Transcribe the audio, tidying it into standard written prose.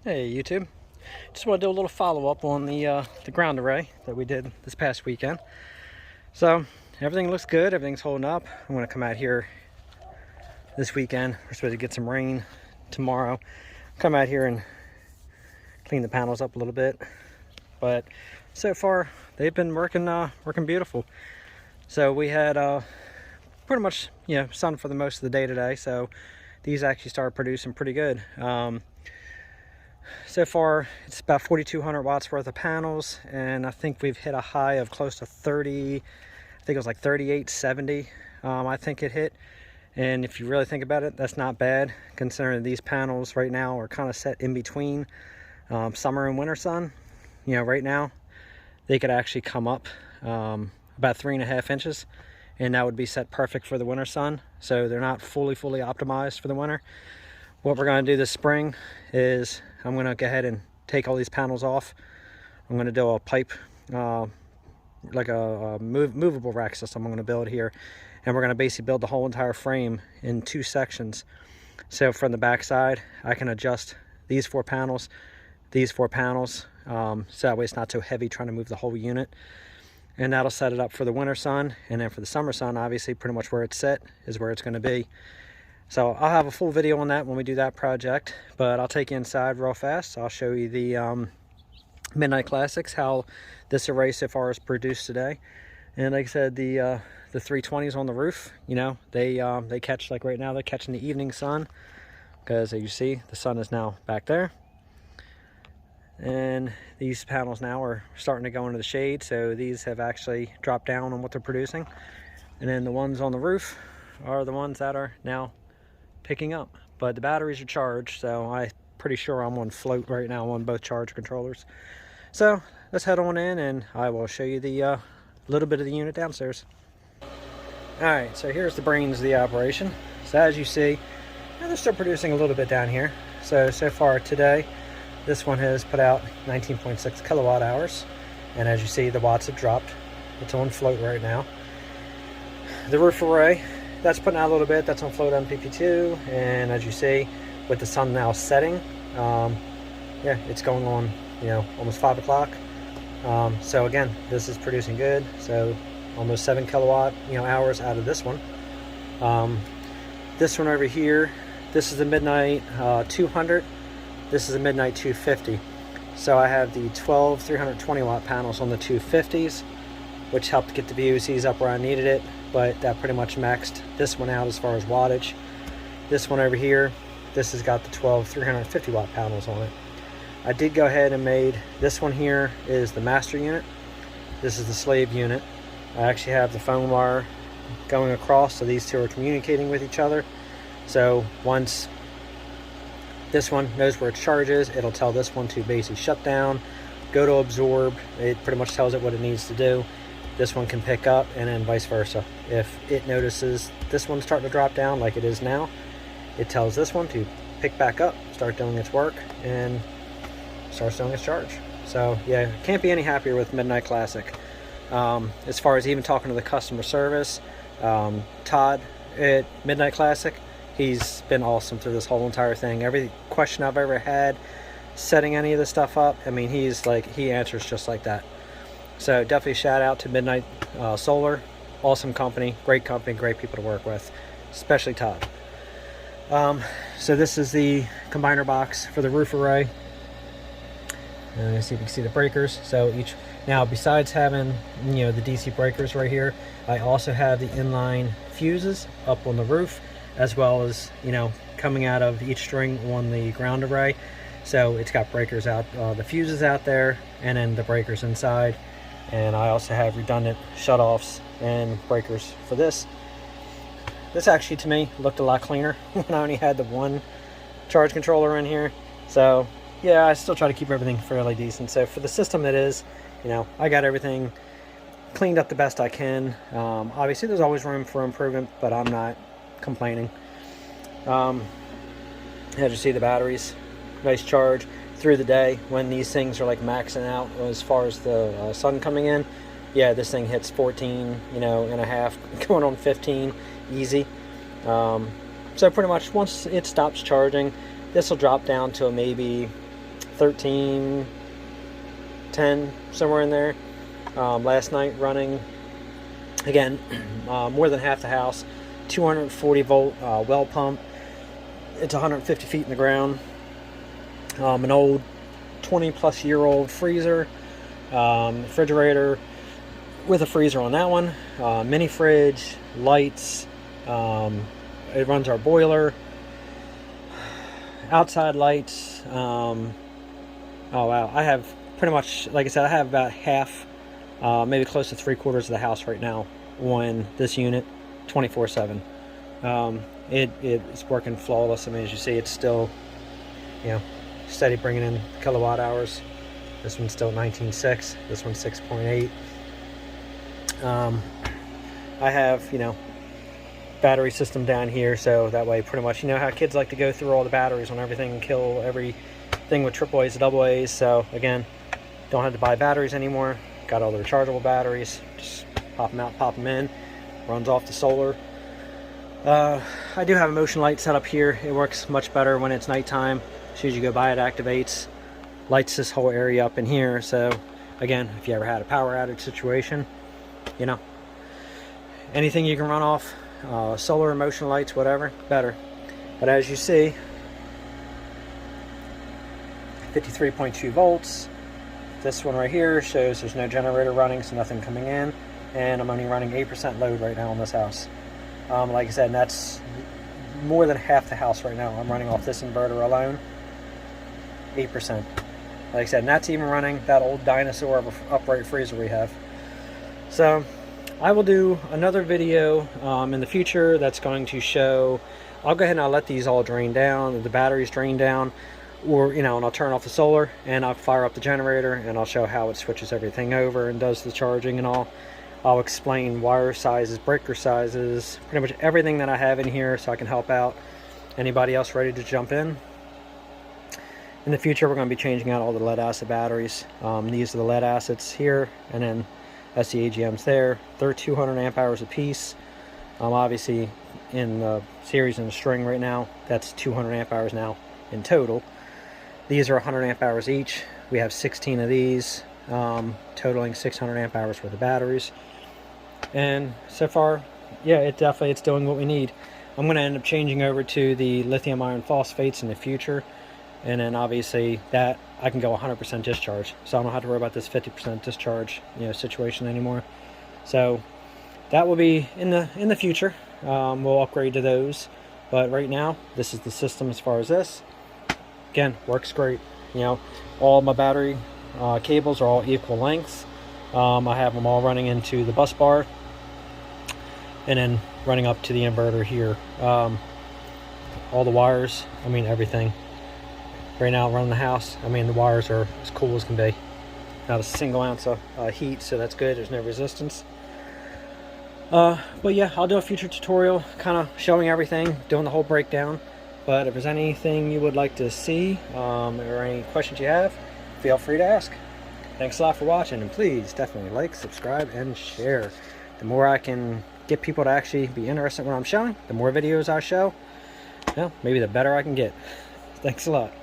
Hey YouTube, just want to do a little follow-up on the ground array that we did this past weekend. So everything looks good, everything's holding up. I'm going to come out here this weekend. We're supposed to get some rain tomorrow. Come out here and clean the panels up a little bit. But so far they've been working beautiful. So we had pretty much sun for the most of the day today. So these actually started producing pretty good. So far, it's about 4,200 watts worth of panels, and I think we've hit a high of close to 30, I think it was like 3870, I think it hit. And if you really think about it, that's not bad, considering these panels right now are kind of set in between summer and winter sun. Right now, they could actually come up about 3.5 inches, and that would be set perfect for the winter sun. So they're not fully optimized for the winter. What we're going to do this spring is I'm going to go ahead and take all these panels off. I'm going to do a pipe, like a movable rack system I'm going to build here. And we're going to basically build the whole entire frame in 2 sections. So from the back side, I can adjust these 4 panels, so that way it's not so heavy trying to move the whole unit. And that'll set it up for the winter sun. And then for the summer sun, obviously pretty much where it's set is where it's going to be. So I'll have a full video on that when we do that project, but I'll take you inside real fast. I'll show you the Midnight Classics, how this array so far is produced today. And like I said, the 320s on the roof, they catch, like right now, they're catching the evening sun, because as you see, the sun is now back there. And these panels now are starting to go into the shade, so these have actually dropped down on what they're producing. And then the ones on the roof are the ones that are now picking up, but the batteries are charged, so I'm pretty sure I'm on float right now on both charge controllers. So let's head on in and I will show you the little bit of the unit downstairs. Alright, so here's the brains of the operation. So as you see, they're still producing a little bit down here. So far today, this one has put out 19.6 kilowatt hours, and as you see, the watts have dropped. It's on float right now. The roof array, that's putting out a little bit. That's on float MPP2, and as you see, with the sun now setting, it's going on, almost 5 o'clock. So again, this is producing good. So almost 7 kilowatt hours out of this one. This one over here, this is the Midnight 200. This is a Midnight 250. So I have the 12 320 watt panels on the 250s, which helped get the VOCs up where I needed it, but that pretty much maxed this one out as far as wattage. This one over here, this has got the 12 350 watt panels on it. I did go ahead and made this one here is the master unit. This is the slave unit. I actually have the phone wire going across, so these two are communicating with each other. So once this one knows where its charge is, it'll tell this one to basically shut down, go to absorb. It pretty much tells it what it needs to do. This one can pick up, and then vice versa. If it notices this one's starting to drop down like it is now, it tells this one to pick back up, start doing its work, and starts doing its charge. So yeah, can't be any happier with Midnight Classic. As far as even talking to the customer service, Todd at Midnight Classic, he's been awesome through this whole entire thing. Every question I've ever had setting any of this stuff up, I mean, he answers just like that. So definitely shout out to Midnight Solar. Awesome company, great people to work with, especially Todd. So this is the combiner box for the roof array. And you see, you can see the breakers. So now besides having the DC breakers right here, I also have the inline fuses up on the roof, as well as coming out of each string on the ground array. So it's got breakers out, the fuses out there, and then the breakers inside. And I also have redundant shutoffs and breakers for this. This actually, to me, looked a lot cleaner when I only had the one charge controller in here. So yeah, I still try to keep everything fairly decent. So for the system that is, I got everything cleaned up the best I can. Obviously there's always room for improvement, but I'm not complaining. As you see, the batteries, nice charge through the day when these things are like maxing out as far as the sun coming in. Yeah, this thing hits 14 and a half, going on 15 easy. So pretty much once it stops charging, this will drop down to maybe 13, 10, somewhere in there. Last night running, again, more than half the house, 240 volt well pump. It's 150 feet in the ground. An old 20 plus year old freezer, refrigerator with a freezer on that one, mini fridge, lights, it runs our boiler, outside lights. Oh wow, I have pretty much, like I said, I have about half, maybe close to 3/4 of the house right now on this unit 24/7. It's working flawless. I mean, as you see, it's still, you know, steady bringing in kilowatt hours. This one's still 19.6, this one's 6.8. I have, you know, battery system down here, so that way pretty much, you know how kids like to go through all the batteries on everything and kill everything with AAAs and AA's. So again, don't have to buy batteries anymore. Got all the rechargeable batteries, just pop them out, pop them in, runs off the solar. I do have a motion light set up here. It works much better when it's nighttime. As soon as you go by, it activates, lights this whole area up in here. So again, if you ever had a power outage situation, you know, anything you can run off, solar, motion lights, whatever, better. But as you see, 53.2 volts. This one right here shows there's no generator running, so nothing coming in, and I'm only running 8% load right now on this house. Like I said, and that's more than half the house right now. I'm running off this inverter alone, 8%. Like I said, and that's even running that old dinosaur of an upright freezer we have. So I will do another video in the future that's going to show, I'll go ahead and I'll let these all drain down, the batteries drain down, or, you know, and I'll turn off the solar and I'll fire up the generator and I'll show how it switches everything over and does the charging and all. I'll explain wire sizes, breaker sizes, pretty much everything that I have in here, so I can help out anybody else ready to jump in. In the future, we're going to be changing out all the lead acid batteries. These are the lead acids here, and then that's the AGMs there. They're 200 amp hours a piece. Obviously, in the series and the string right now, that's 200 amp hours now in total. These are 100 amp hours each. We have 16 of these, totaling 600 amp hours worth of batteries. And so far, yeah, it's doing what we need. I'm going to end up changing over to the lithium iron phosphates in the future, and then obviously that I can go 100% discharge, so I don't have to worry about this 50% discharge, you know, situation anymore. So that will be in the future. We'll upgrade to those, but right now this is the system as far as this. Again, works great. You know, all my battery cables are all equal lengths. I have them all running into the bus bar and then running up to the inverter here. All the wires, I mean everything. Right now running the house, I mean the wires are as cool as can be. Not a single ounce of heat, so that's good. There's no resistance. But yeah, I'll do a future tutorial kind of showing everything, doing the whole breakdown. But if there's anything you would like to see, or any questions you have, feel free to ask. Thanks a lot for watching, and please definitely like, subscribe, and share. The more I can get people to actually be interested in what I'm showing, the more videos I show, well, maybe the better I can get. Thanks a lot.